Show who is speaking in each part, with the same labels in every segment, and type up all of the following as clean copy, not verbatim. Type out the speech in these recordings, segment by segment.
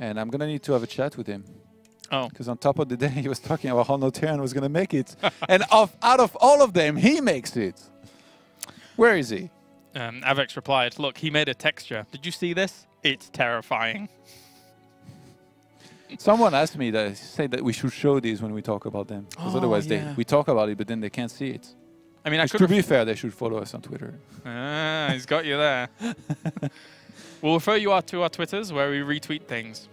Speaker 1: And I'm going to need to have a chat with him.
Speaker 2: Oh.
Speaker 1: Because on top of the day, he was talking about how no Terran was going to make it. And out of all of them, he makes it. Where is he?
Speaker 2: Avex replied, look, he made a texture. Did you see this? It's terrifying.
Speaker 1: Someone asked me to say that we should show these when we talk about them. Because otherwise we talk about it, but then they can't see it.
Speaker 2: I mean,
Speaker 1: to be fair, they should follow us on Twitter.
Speaker 2: Ah, he's got you there. We'll refer you to our Twitters where we retweet things.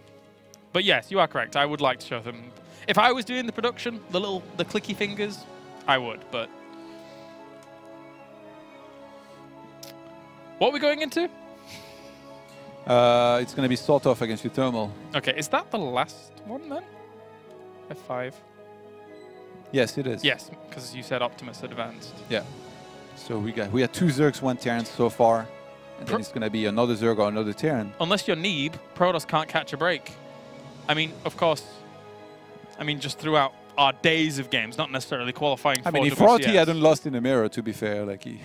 Speaker 2: But yes, you are correct. I would like to show them. If I was doing the production, the clicky fingers, I would, but... What are we going into?
Speaker 1: It's going to be SorfOf against Thermal.
Speaker 2: Okay, is that the last one then? F5.
Speaker 1: Yes, it is.
Speaker 2: Yes, because you said Optimus advanced.
Speaker 1: Yeah. So we had 2 Zergs, 1 Terran so far. And then it's going to be another Zerg or another Terran.
Speaker 2: Unless you're Neeb, Protoss can't catch a break. I mean, of course, just throughout our days of games, not necessarily qualifying for
Speaker 1: if
Speaker 2: WCS.
Speaker 1: Frothy hadn't lost in the mirror, to be fair, like he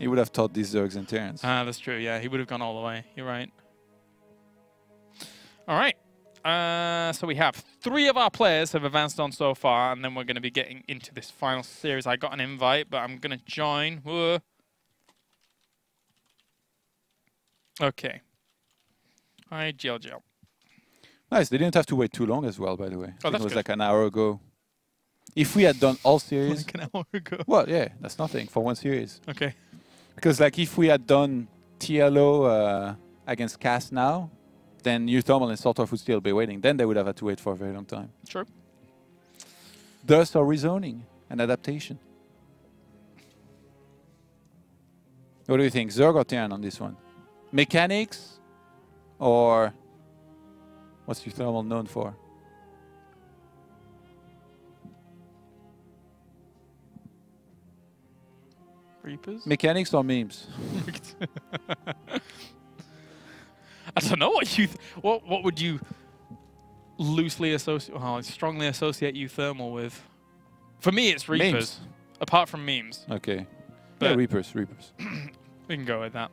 Speaker 1: would have taught these Zergs and Terrans.
Speaker 2: Ah, that's true. Yeah, he would have gone all the way. You're right. All right. So we have 3 of our players have advanced on so far, and then we're going to be getting into this final series. I got an invite, but I'm going to join. Whoa. Okay. Hi, GLGL.
Speaker 1: Nice. They didn't have to wait too long as well, by the way.
Speaker 2: Oh,
Speaker 1: it was
Speaker 2: good.
Speaker 1: like an hour ago. If we had done all series...
Speaker 2: Like an hour ago.
Speaker 1: Well, yeah, that's nothing for 1 series.
Speaker 2: Okay.
Speaker 1: Because like if we had done TLO against Cast now, then Thermal and SorfOf would still be waiting. Then they would have had to wait for a very long time.
Speaker 2: True.
Speaker 1: Thus our rezoning and adaptation. What do you think? Zerg or Terran on this one? Mechanics or what's Thermal known for?
Speaker 2: Reapers?
Speaker 1: Mechanics or memes?
Speaker 2: I don't know what you... what would you loosely associate... Oh, strongly associate Thermal with? For me, it's Reapers.
Speaker 1: Memes.
Speaker 2: Apart from memes.
Speaker 1: Okay.
Speaker 2: But
Speaker 1: yeah, Reapers.
Speaker 2: We can go with that.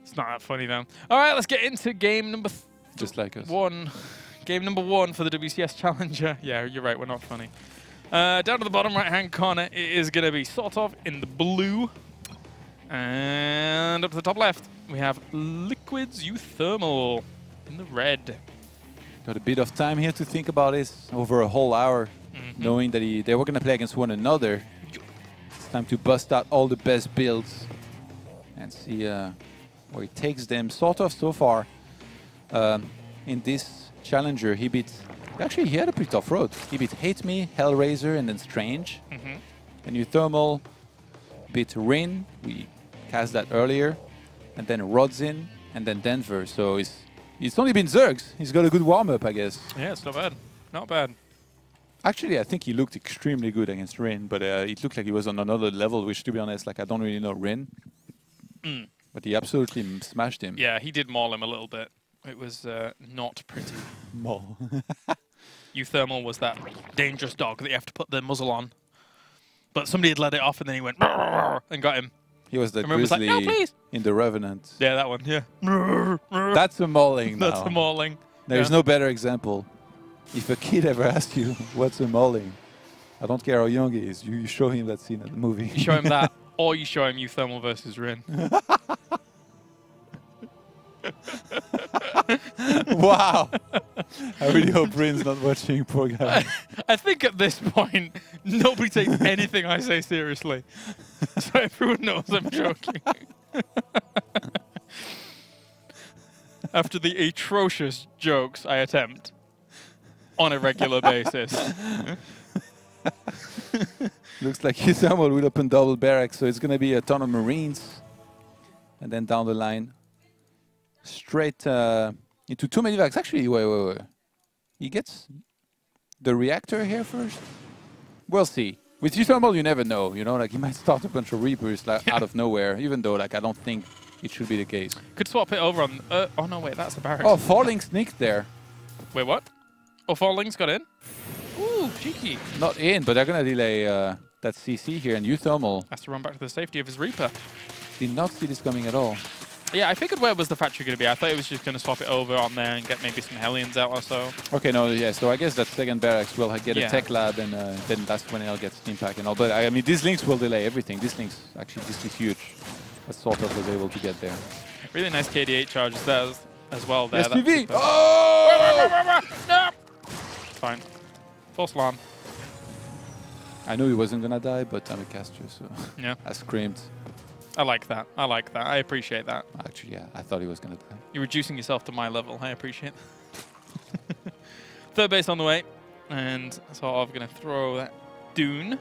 Speaker 2: It's not that funny, though. All right, let's get into game number
Speaker 1: Just like us.
Speaker 2: 1. Game number 1 for the WCS Challenger. Yeah, you're right. We're not funny. Down to the bottom right-hand corner, it is going to be SorfOf in the blue. And up to the top left, we have Liquid's Thermal in the red.
Speaker 1: Got a bit of time here to think about this. Over a whole hour, knowing that they were going to play against one another. It's time to bust out all the best builds and see where it takes them. SorfOf so far in this Challenger, he beat... Actually, he had a pretty tough road. He beat Hate Me, Hellraiser, and then Strange. And Thermal beat Rin. We cast that earlier. And then Rodzin, and then Denver. So it's only been Zergs. He's got a good warm-up, I guess.
Speaker 2: Yeah, it's not bad. Not bad.
Speaker 1: Actually, I think he looked extremely good against Rin, but it looked like he was on another level, which, to be honest, like I don't really know Rin. But he absolutely smashed him.
Speaker 2: Yeah, he did maul him a little bit. It was not pretty.
Speaker 1: Maul.
Speaker 2: Thermal was that dangerous dog that you have to put the muzzle on. But somebody had let it off and then he went and got him.
Speaker 1: He was the
Speaker 2: like,
Speaker 1: grizzly
Speaker 2: no, please.
Speaker 1: In the Revenant.
Speaker 2: Yeah, that one, yeah.
Speaker 1: That's a mauling now.
Speaker 2: That's a mauling.
Speaker 1: There's no better example. If a kid ever asks you, what's a mauling? I don't care how young he is, you show him that scene in the movie.
Speaker 2: You show him that, or you show him Thermal versus Rin.
Speaker 1: Wow. I really hope Rin's not watching, poor guy.
Speaker 2: I think at this point, nobody takes anything I say seriously. So everyone knows I'm joking. After the atrocious jokes I attempt on a regular basis.
Speaker 1: Looks like Thermal will open double barracks, so it's going to be a ton of Marines. And then down the line, straight into too many vacs. Actually, wait. He gets the reactor here first? We'll see. With Thermal, you never know. You know, like he might start a bunch of Reapers like, out of nowhere, even though like I don't think it should be the case.
Speaker 2: Could swap it over on... oh, no, wait, that's the barracks.
Speaker 1: Oh, Falling sneaked there.
Speaker 2: Wait, what? Oh, Falling's got in? Ooh, cheeky.
Speaker 1: Not in, but they're going to delay that CC here, and Thermal
Speaker 2: has to run back to the safety of his Reaper.
Speaker 1: did not see this coming at all.
Speaker 2: Yeah, I figured where was the factory going to be. I thought it was just going to swap it over on there and get maybe some Hellions out or so.
Speaker 1: Okay, no, yeah, so I guess that second barracks will get a tech lab, and then that's when it'll get steam pack and all. But I mean, these links will delay everything. This link's actually, this is huge. That SorfOf was able to get there.
Speaker 2: Really nice KD8 charges there as well. There.
Speaker 1: SPV! Oh!
Speaker 2: No! Fine. Full slam.
Speaker 1: I knew he wasn't gonna die, but I'm a caster, so
Speaker 2: yeah.
Speaker 1: I screamed.
Speaker 2: I like that. I like that. I appreciate that.
Speaker 1: Actually, yeah, I thought he was gonna die.
Speaker 2: You're reducing yourself to my level. I appreciate that. Third base on the way, and SorfOf gonna throw that Dune.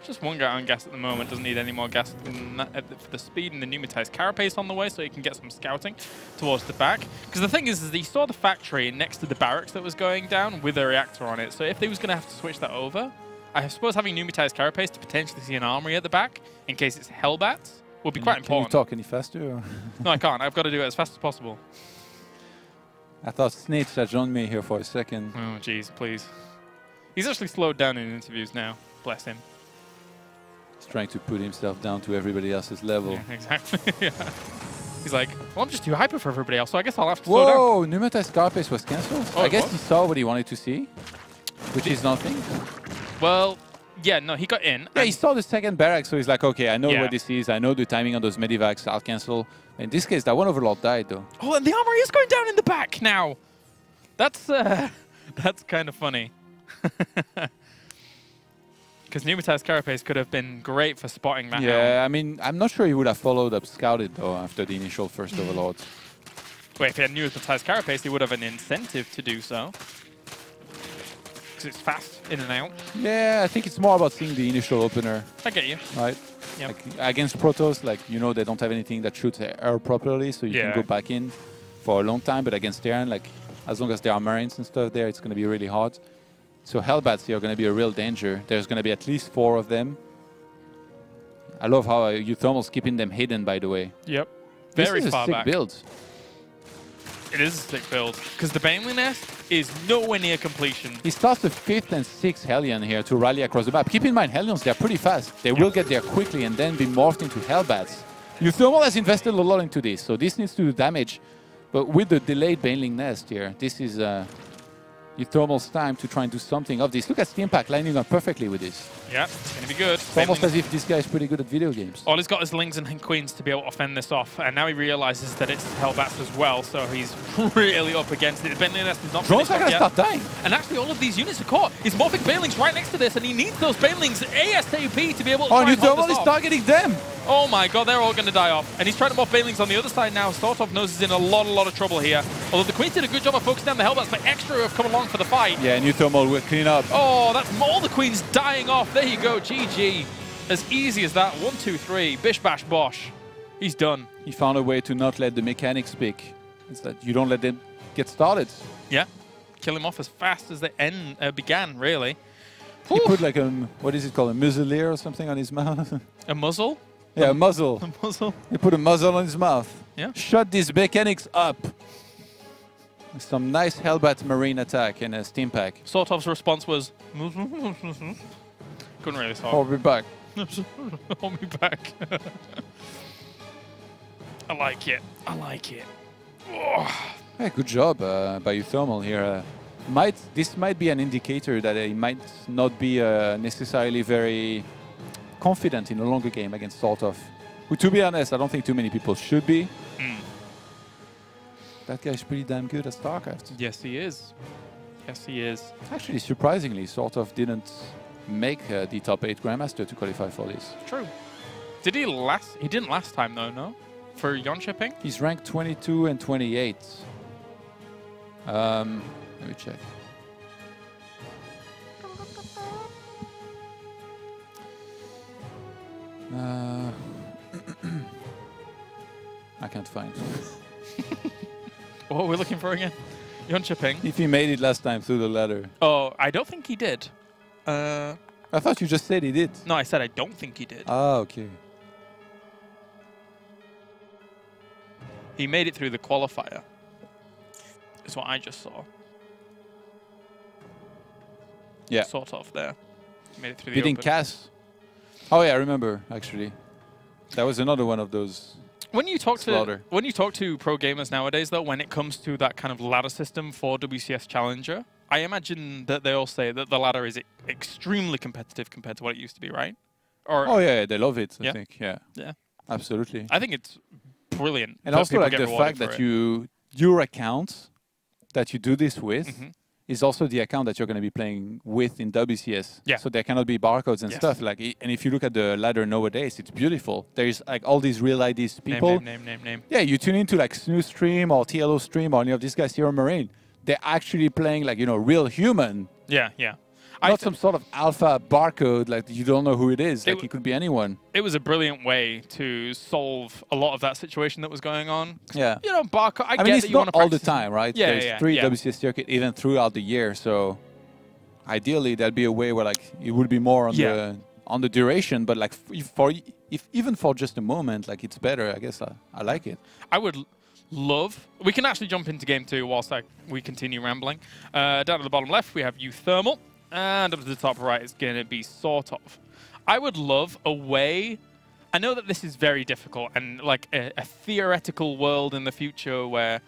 Speaker 2: Just one guy on gas at the moment. Doesn't need any more gas than that for the speed and the pneumatized carapace on the way, so he can get some scouting towards the back. Because the thing is he saw the factory next to the barracks that was going down with a reactor on it. So if they was gonna have to switch that over, I suppose having pneumatized carapace to potentially see an armory at the back in case it's Hellbats would be quite important.
Speaker 1: Can you talk any faster? Or?
Speaker 2: No, I can't. I've got to do it as fast as possible.
Speaker 1: I thought Snitch had joined me here for a second.
Speaker 2: Oh, jeez, please. He's actually slowed down in interviews now. Bless him.
Speaker 1: He's trying to put himself down to everybody else's level.
Speaker 2: Yeah, exactly. Yeah. He's like, well, I'm just too hyper for everybody else, so I guess I'll have to slow down.
Speaker 1: Whoa, pneumatized carapace was cancelled?
Speaker 2: Oh,
Speaker 1: I guess he saw what he wanted to see, which is nothing.
Speaker 2: Well, yeah, no, he got in.
Speaker 1: Yeah, he saw the second barrack, so he's like, okay, I know what this is. I know the timing on those medivacs. I'll cancel. In this case, that one overlord died, though.
Speaker 2: Oh, and the armory is going down in the back now. That's kind of funny. Because pneumatized carapace could have been great for spotting that.
Speaker 1: Yeah, I mean, I'm not sure he would have followed up scouted, though, after the initial first overlord.
Speaker 2: Wait, if he had pneumatized carapace, he would have an incentive to do so. It's fast in and out.
Speaker 1: Yeah, I think it's more about seeing the initial opener.
Speaker 2: I get you.
Speaker 1: Right?
Speaker 2: Yep.
Speaker 1: Like, against Protoss, like, you know, they don't have anything that shoots air properly, so you can go back in for a long time. But against Terran, like, as long as there are Marines and stuff there, it's going to be really hard. So Hellbats here are going to be a real danger. There's going to be at least 4 of them. I love how Euthermal's keeping them hidden, by the way.
Speaker 2: Yep. Very far back.
Speaker 1: This is a sick build.
Speaker 2: It is a sick build, because the Baneling Nest is nowhere near completion.
Speaker 1: He starts with 5th and 6th Hellion here to rally across the map. Keep in mind, Hellions, they're pretty fast. They will get there quickly and then be morphed into Hellbats. Euthermal has invested a lot into this, so this needs to do damage. But with the delayed Baneling Nest here, this is Euthermal's time to try and do something of this. Look at Steam Pack lining up perfectly with this.
Speaker 2: Yeah, it's going to be good.
Speaker 1: It's almost as if this guy is pretty good at video games.
Speaker 2: All he's got is Lings and Queens to be able to fend this off, and now he realizes that it's Hellbats as well, so he's really up against it. The Baneling Nest is not
Speaker 1: Drones are going to start dying.
Speaker 2: And actually, all of these units are caught. He's morphing Banelings right next to this, and he needs those Banelings ASAP to be able to try and hold this
Speaker 1: Euthermal is
Speaker 2: off.
Speaker 1: targeting them.
Speaker 2: Oh my god, they're all going to die off. And he's trying to morph Banelings on the other side now. SorfOf knows he's in a lot of trouble here. Although the Queens did a good job of focusing down the Hellbats, but extra have come along for the fight.
Speaker 1: Yeah, and Euthermal will clean up.
Speaker 2: Oh, that's all the Queens dying off. There you go, GG. As easy as that. 1, 2, 3. Bish, bash, bosh. He's done.
Speaker 1: He found a way to not let the mechanics pick. It's that you don't let them get started.
Speaker 2: Yeah. Kill him off as fast as they began, really.
Speaker 1: He put like a, what is it called, a muzzleer or something on his mouth?
Speaker 2: A muzzle?
Speaker 1: Yeah, a muzzle.
Speaker 2: A muzzle?
Speaker 1: He put a muzzle on his mouth.
Speaker 2: Yeah.
Speaker 1: Shut these mechanics up. Some nice Hellbat Marine attack and a Steam Pack.
Speaker 2: SorfOf's response was... Couldn't really solve.
Speaker 1: Hold me back.
Speaker 2: Hold me back. I like it. I like it. Oh.
Speaker 1: Yeah, good job by Euthermal here. This might be an indicator that he might not be necessarily very confident in a longer game against SorfOf. Who, to be honest, I don't think too many people should be. That guy's pretty damn good at StarCraft.
Speaker 2: Yes, he is. Yes, he is.
Speaker 1: Actually, surprisingly, SorfOf didn't make the top 8 Grandmaster to qualify for this.
Speaker 2: True. Did he last? He didn't last time, though, no? For Yon shipping?
Speaker 1: He's ranked 22 and 28. Let me check. I can't find.
Speaker 2: What are we looking for again? Yon shipping?
Speaker 1: If he made it last time through the ladder.
Speaker 2: Oh, I don't think he did.
Speaker 1: I thought you just said he did.
Speaker 2: No, I said I don't think he did.
Speaker 1: Ah, okay.
Speaker 2: He made it through the qualifier. Is what I just saw.
Speaker 1: Yeah.
Speaker 2: SorfOf there. He made it through
Speaker 1: He
Speaker 2: the
Speaker 1: didn't cast. Oh yeah, I remember actually. That was another one of those.
Speaker 2: When you talk
Speaker 1: slaughter.
Speaker 2: to pro gamers nowadays, though, when it comes to that kind of ladder system for WCS Challenger, I imagine that they all say that the ladder is extremely competitive compared to what it used to be, right? Or
Speaker 1: oh yeah, they love it. I think. Yeah.
Speaker 2: Yeah.
Speaker 1: Absolutely.
Speaker 2: I think it's brilliant.
Speaker 1: And also like the fact that your account that you do this with is also the account that you're going to be playing with in WCS.
Speaker 2: Yeah.
Speaker 1: So there cannot be barcodes and stuff. Like, and if you look at the ladder nowadays, it's beautiful. There's like all these real IDs people.
Speaker 2: Name.
Speaker 1: Yeah, you tune into like Snoo Stream or TLO Stream or any of these guys here on Marine. They're actually playing like, you know, real human.
Speaker 2: Yeah, yeah.
Speaker 1: Not some sort of alpha barcode, like you don't know who it is. Like it could be anyone.
Speaker 2: It was a brilliant way to solve a lot of that situation that was going on.
Speaker 1: Yeah.
Speaker 2: You know, barcode. I
Speaker 1: mean,
Speaker 2: get
Speaker 1: it's not all the time, right?
Speaker 2: Yeah,
Speaker 1: There's 3 WCS Circuit even throughout the year. So ideally, there'd be a way where like it would be more on the duration, but like even for just a moment, like it's better. I guess I like it. I would
Speaker 2: love. We can actually jump into game 2 whilst we continue rambling. Down at the bottom left, we have Thermal. And up to the top right, it's going to be SorfOf. I would love a way... I know that this is very difficult and like a theoretical world in the future where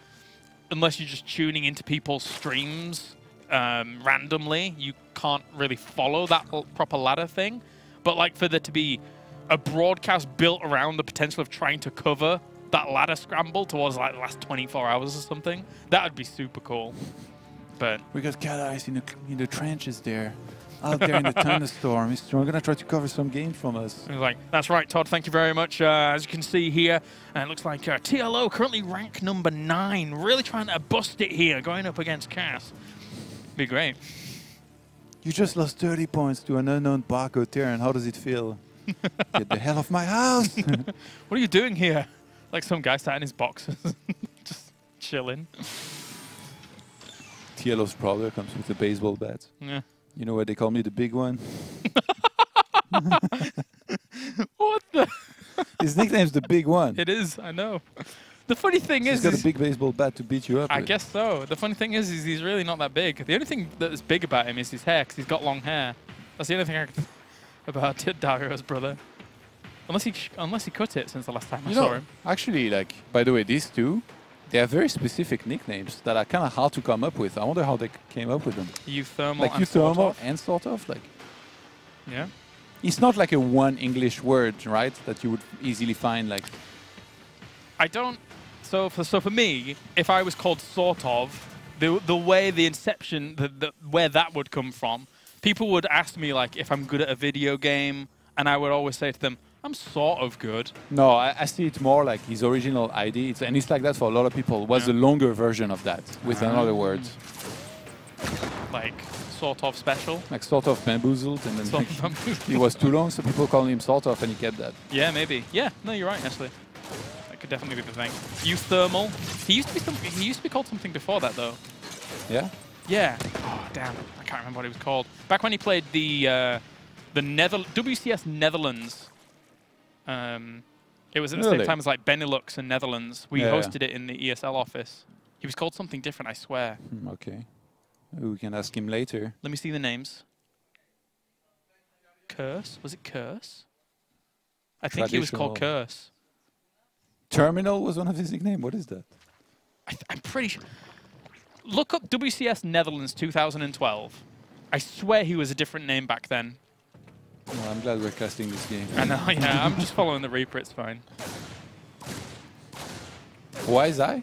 Speaker 2: unless you're just tuning into people's streams randomly, you can't really follow that proper ladder thing. But like for there to be a broadcast built around the potential of trying to cover that ladder scramble towards like the last 24 hours or something, that would be super cool. But
Speaker 1: we got cat eyes in the trenches there, out there in the thunderstorm. He's going to try to cover some game from us.
Speaker 2: He's like, that's right, Todd. Thank you very much. As you can see here, it looks like TLO currently rank number 9, really trying to bust it here, going up against Cass. Be great.
Speaker 1: You just lost 30 points to an unknown barcode Terran. How does it feel? Get the hell off my house!
Speaker 2: What are you doing here? Like some guy sat in his boxes, just chilling.
Speaker 1: TLO's brother comes with a baseball bat.
Speaker 2: Yeah.
Speaker 1: You know why they call me the big one?
Speaker 2: What the?
Speaker 1: His nickname's the big one.
Speaker 2: It is, I know. The funny thing is...
Speaker 1: He's got a big baseball bat to beat you up
Speaker 2: I
Speaker 1: with.
Speaker 2: guess so. The funny thing is he's really not that big. The only thing that is big about him is his hair, because he's got long hair. That's the only thing I can about Dario's brother. Unless he cut it since the last time I saw him.
Speaker 1: Actually, like, by the way, these two, they have very specific nicknames that are kind of hard to come up with. I wonder how they came up with them.
Speaker 2: Thermal
Speaker 1: like Thermal and SorfOf, like.
Speaker 2: Yeah.
Speaker 1: It's not like a one English word, right? That you would easily find, like.
Speaker 2: I don't. So for me, if I was called SorfOf, the way the inception, where that would come from, people would ask me like if I'm good at a video game, and I would always say to them, I'm sort of good.
Speaker 1: No, I see it more like his original ID. And it's like that for a lot of people. Was the longer version of that, with another word.
Speaker 2: Like, SorfOf special?
Speaker 1: Like SorfOf bamboozled, and then he was too long, so people call him SorfOf, and he kept that.
Speaker 2: Yeah, maybe. Yeah, no, you're right, actually. That could definitely be the thing. Thermal. He used to be called something before that, though.
Speaker 1: Yeah?
Speaker 2: Yeah. Oh, damn. I can't remember what he was called. Back when he played the WCS Netherlands. It was at the same time as like Benelux and Netherlands. We hosted it in the ESL office. He was called something different, I swear.
Speaker 1: Okay. We can ask him later.
Speaker 2: Let me see the names. Curse? Was it Curse? I think he was called Curse.
Speaker 1: Terminal was one of his nicknames. What is that?
Speaker 2: I'm pretty sure. Look up WCS Netherlands 2012. I swear he was a different name back then.
Speaker 1: Well, I'm glad we're casting this game.
Speaker 2: I know, yeah. I'm just following the Reaper, it's fine.
Speaker 1: Why is I?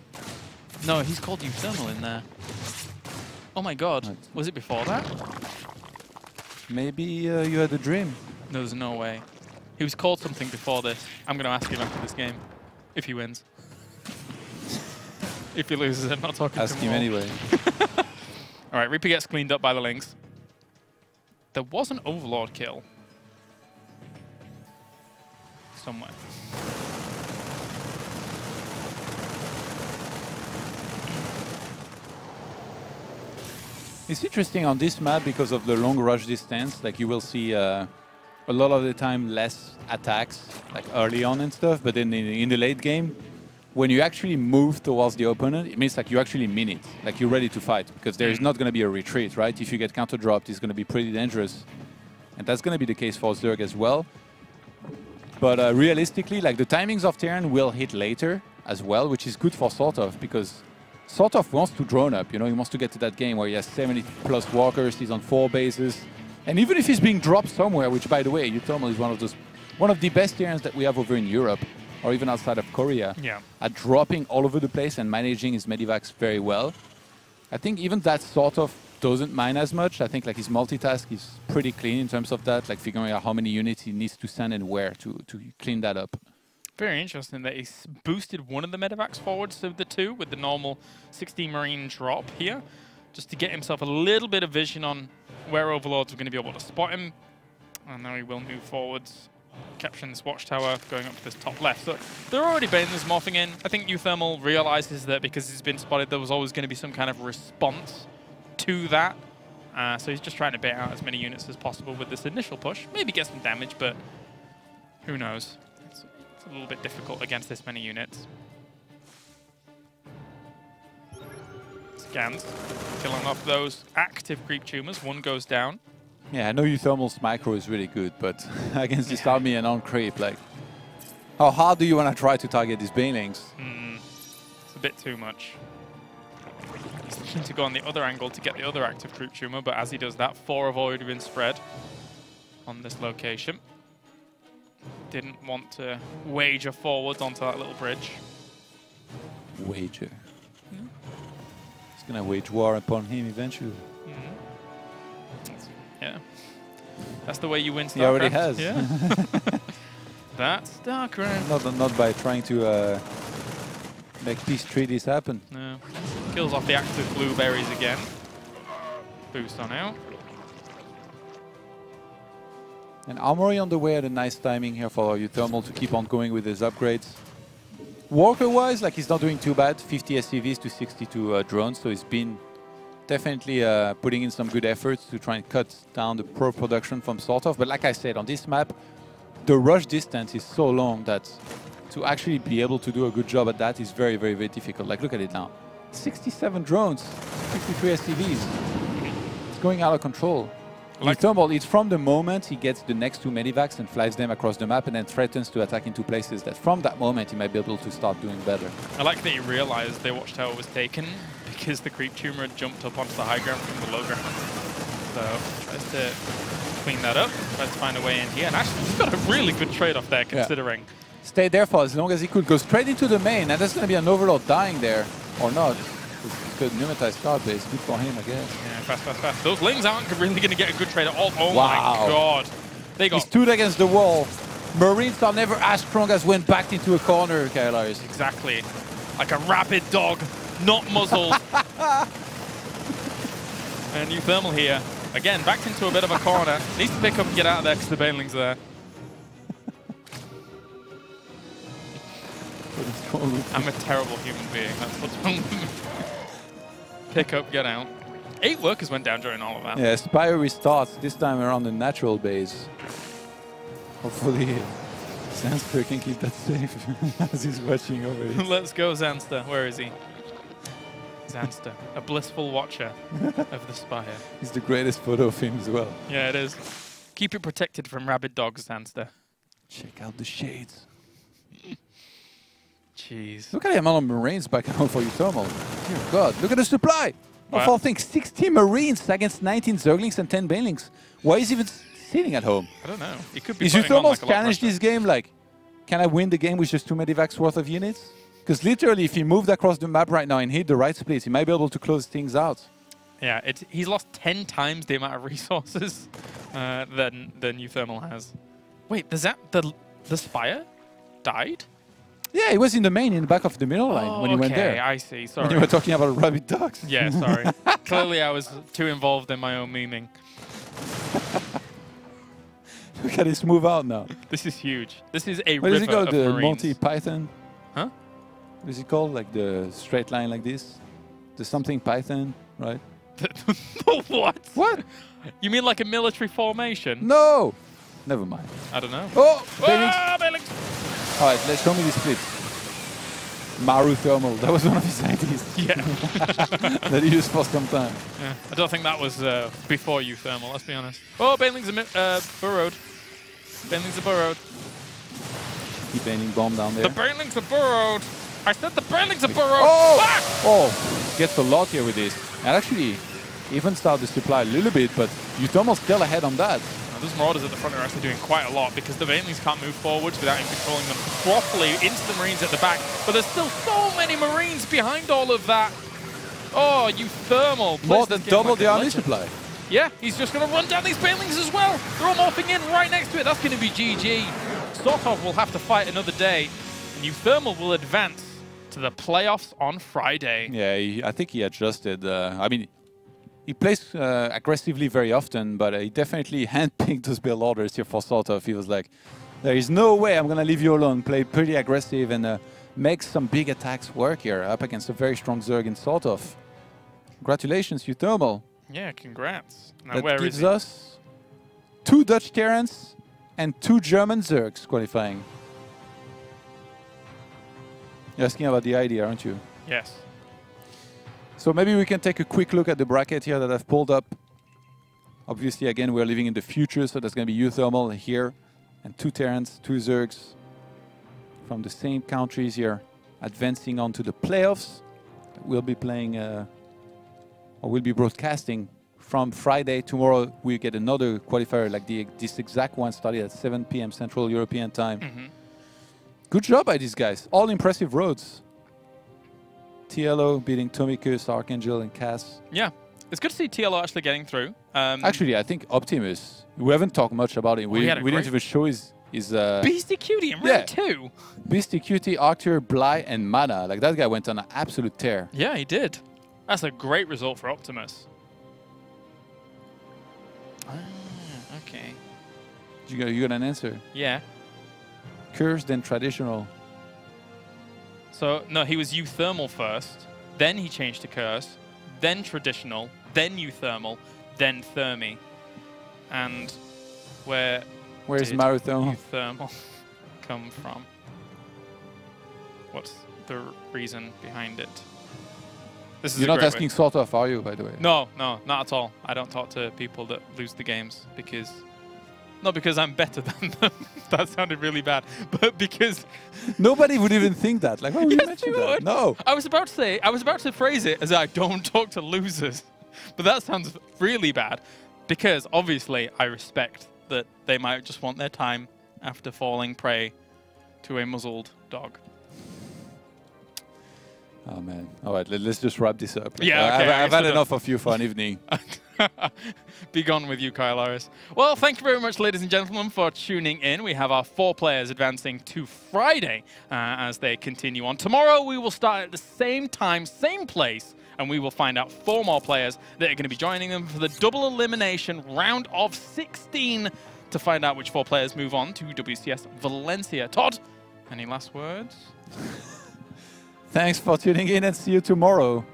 Speaker 2: No, he's called Thermal in there. Oh my god. What? Was it before that?
Speaker 1: Maybe you had a dream.
Speaker 2: No, there's no way. He was called something before this. I'm going to ask him after this game. If he wins. If he loses, I'm not talking to him.
Speaker 1: Ask him anyway.
Speaker 2: Alright, Reaper gets cleaned up by the Lynx. There was an Overlord kill. Somewhere.
Speaker 1: It's interesting on this map because of the long rush distance. Like you will see a lot of the time less attacks, like early on and stuff. But then in the late game, when you actually move towards the opponent, it means like you actually mean it. Like you're ready to fight because there is not going to be a retreat, right? If you get counter dropped, it's going to be pretty dangerous, and that's going to be the case for Zerg as well. But realistically, like the timings of turn will hit later as well, which is good for SorfOf because SorfOf wants to drone up. You know, he wants to get to that game where he has 70+ walkers, he's on 4 bases, and even if he's being dropped somewhere, which by the way, Uthermal is one of the best turns that we have over in Europe or even outside of Korea, at dropping all over the place and managing his medivacs very well. I think even that SorfOf doesn't mind as much. I think like his multitask is pretty clean in terms of that, like figuring out how many units he needs to send and where to clean that up.
Speaker 2: Very interesting that he's boosted one of the medivacs forwards of the 2 with the normal 16 Marine drop here, just to get himself a little bit of vision on where Overlords are going to be able to spot him. And now he will move forwards, capturing this watchtower, going up to this top left. So they're already Banelings morphing in. I think Uthermal realizes that because he's been spotted, there was always going to be some kind of response to that. So he's just trying to bait out as many units as possible with this initial push. Maybe get some damage, but who knows? It's a little bit difficult against this many units. Scans, killing off those active creep tumors. One goes down.
Speaker 1: Yeah, I know Uthermal's micro is really good, but against this army and on creep, like, how hard do you want to try to target these Banelings?
Speaker 2: It's a bit too much. He's looking to go on the other angle to get the other active creep tumor, but as he does that, 4 have already been spread on this location. Didn't want to wager forwards onto that little bridge.
Speaker 1: Wager. He's going to wage war upon him eventually.
Speaker 2: Yeah. That's the way you win StarCraft.
Speaker 1: He already has.
Speaker 2: Yeah. That's StarCraft.
Speaker 1: Not by trying to make peace treaties happen.
Speaker 2: No. Kills off the active blueberries again. Boost on out.
Speaker 1: And Armory on the way at a nice timing here for Uthermal to keep on going with his upgrades. Walker-wise, like he's not doing too bad. 50 SCVs to 62 drones, so he's been definitely putting in some good efforts to try and cut down the pro production from SorfOf. But like I said, on this map, the rush distance is so long that to actually be able to do a good job at that is very, very, very difficult. Like, look at it now. 67 drones, 53 SCVs. It's going out of control. Like Uthermal, it's from the moment he gets the next 2 medivacs and flies them across the map and then threatens to attack into places that from that moment he might be able to start doing better.
Speaker 2: I like that he realized their watchtower was taken because the creep tumor had jumped up onto the high ground from the low ground. So tries to clean that up, tries to find a way in here. And actually he's got a really good trade-off there considering.
Speaker 1: Stay there for as long as he could. Go straight into the main, and there's going to be an Overlord dying there, or not. It's good pneumatized card base. Good for him, I guess.
Speaker 2: Yeah, fast, fast, fast. Those Lings aren't really going to get a good trade at all. Oh
Speaker 1: wow.
Speaker 2: My god. They got...
Speaker 1: He stood against the wall. Marines are never as strong as when backed into a corner, Kylars.
Speaker 2: Exactly. Like a rabid dog, not muzzled. And Uthermal here. Again, backed into a bit of a corner. Needs to pick up and get out of there because the Baneling's there. I'm a terrible human being. That's what's wrong with me. Pick up, get out. 8 workers went down during all of that.
Speaker 1: Yeah, Spire restarts, this time around the natural base. Hopefully, Zanster can keep that safe as he's watching over it.
Speaker 2: Let's go, Zanster. Where is he? Zanster, a blissful watcher of the Spire.
Speaker 1: It's the greatest photo of him as well.
Speaker 2: Yeah, it is. Keep it protected from rabid dogs, Zanster.
Speaker 1: Check out the shades.
Speaker 2: Jeez.
Speaker 1: Look at the amount of Marines back home for Uthermal. Dear God, look at the supply! Of all things, 16 Marines against 19 Zerglings and 10 Banelings. Why is he even sitting at home?
Speaker 2: I don't know. He could be.
Speaker 1: Is Uthermal's challenge this game like, can I win the game with just 2 medivacs worth of units? Because literally, if he moved across the map right now and hit the right split, he might be able to close things out.
Speaker 2: Yeah, he's lost 10 times the amount of resources than Uthermal has. Wait, the Spire died?
Speaker 1: Yeah, he was in the main, in the back of the middle line when he went there.
Speaker 2: I see. Sorry.
Speaker 1: When you were talking about rabid dogs.
Speaker 2: Yeah, sorry. Clearly, I was too involved in my own memeing.
Speaker 1: Look at this move out now.
Speaker 2: This is huge. This is a
Speaker 1: what
Speaker 2: river
Speaker 1: is it called?
Speaker 2: of
Speaker 1: The
Speaker 2: Marines.
Speaker 1: Monty Python?
Speaker 2: Huh?
Speaker 1: What is it called? Like the straight line like this? The something Python, right?
Speaker 2: What?
Speaker 1: What?
Speaker 2: You mean like a military formation?
Speaker 1: No! Never mind.
Speaker 2: I don't know.
Speaker 1: Oh!
Speaker 2: Banelings!
Speaker 1: Alright, let's show me the split. Maru Thermal, that was one of his ideas.
Speaker 2: Yeah.
Speaker 1: That he used for some time.
Speaker 2: Yeah. I don't think that was before Uthermal, let's be honest. Oh, Banelings are burrowed. Banelings are burrowed.
Speaker 1: keep aiming bomb down there.
Speaker 2: The Banelings are burrowed. I said the Banelings are burrowed.
Speaker 1: Oh!
Speaker 2: Ah!
Speaker 1: Oh! Gets a lot here with this. And actually, even start the supply a little bit, but Uthermal still ahead on that.
Speaker 2: Those Marauders at the front are actually doing quite a lot because the Banelings can't move forwards without him controlling them properly into the Marines at the back. But there's still so many Marines behind all of that. Oh, Uthermal.
Speaker 1: More than double the army supply.
Speaker 2: Yeah, he's just going to run down these Banelings as well. They're all morphing in right next to it. That's going to be GG. SorfOf will have to fight another day, and Uthermal will advance to the playoffs on Friday.
Speaker 1: Yeah, I think he adjusted. I mean, he plays aggressively very often, but he definitely handpicked those build orders here for SorfOf. He was like, there is no way I'm going to leave you alone. Play pretty aggressive and make some big attacks work here up against a very strong Zerg in SorfOf. Congratulations, Uthermal.
Speaker 2: Yeah, congrats. Now,
Speaker 1: That
Speaker 2: where
Speaker 1: gives
Speaker 2: is he?
Speaker 1: us 2 Dutch Terrans and 2 German Zergs qualifying. You're asking about the idea, aren't you?
Speaker 2: Yes.
Speaker 1: So maybe we can take a quick look at the bracket here that I've pulled up. Obviously, again, we're living in the future, so there's going to be Uthermal here and 2 Terrans, 2 Zergs from the same countries here, advancing on to the playoffs. We'll be playing, or we'll be broadcasting from Friday. Tomorrow, we get another qualifier like this exact one, started at 7 p.m. Central European time. Good job by these guys. All impressive roads. TLO beating Tomicus, Archangel, and Cass.
Speaker 2: Yeah, it's good to see TLO actually getting through.
Speaker 1: Actually, I think Optimus, we haven't talked much about it. We didn't even show his
Speaker 2: Beastie Cutie in round 2.
Speaker 1: Beastie Cutie, Archer, Bly, and Mana. Like, that guy went on an absolute tear.
Speaker 2: Yeah, he did. That's a great result for Optimus. Okay.
Speaker 1: You got an answer?
Speaker 2: Yeah.
Speaker 1: Curse, then traditional.
Speaker 2: So, no, he was Uthermal first, then he changed to Curse, then traditional, then Uthermal, then Thermy. And where's
Speaker 1: Maruthermal?
Speaker 2: Uthermal come from? What's the reason behind it? This is
Speaker 1: You're not asking SorfOf, are you, by the way?
Speaker 2: No, not at all. I don't talk to people that lose the games because... Not because I'm better than them. That sounded really bad. But because...
Speaker 1: Nobody would even think that. Like, why would you
Speaker 2: Yes,
Speaker 1: mention
Speaker 2: you
Speaker 1: that?
Speaker 2: would.
Speaker 1: No.
Speaker 2: I was about to phrase it as I don't talk to losers. But that sounds really bad. Because, obviously, I respect that they might just want their time after falling prey to a muzzled dog.
Speaker 1: Oh, man. All right, let's just wrap this up. Like,
Speaker 2: Yeah, okay.
Speaker 1: I've had enough of you for an evening.
Speaker 2: Be gone with you, Kyle Harris. Well, thank you very much, ladies and gentlemen, for tuning in. We have our 4 players advancing to Friday as they continue on. Tomorrow, we will start at the same time, same place, and we will find out 4 more players that are going to be joining them for the double elimination round of 16 to find out which 4 players move on to WCS Valencia. Todd, any last words?
Speaker 1: Thanks for tuning in and see you tomorrow.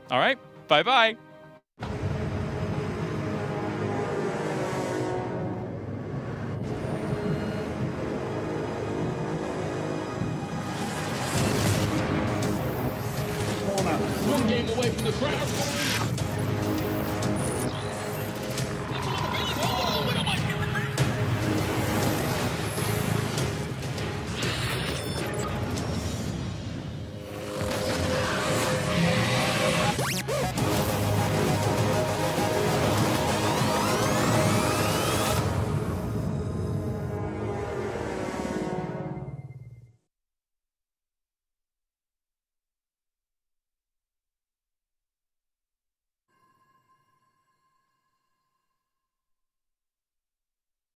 Speaker 2: All right. Bye-bye.
Speaker 3: One game away from the crowd.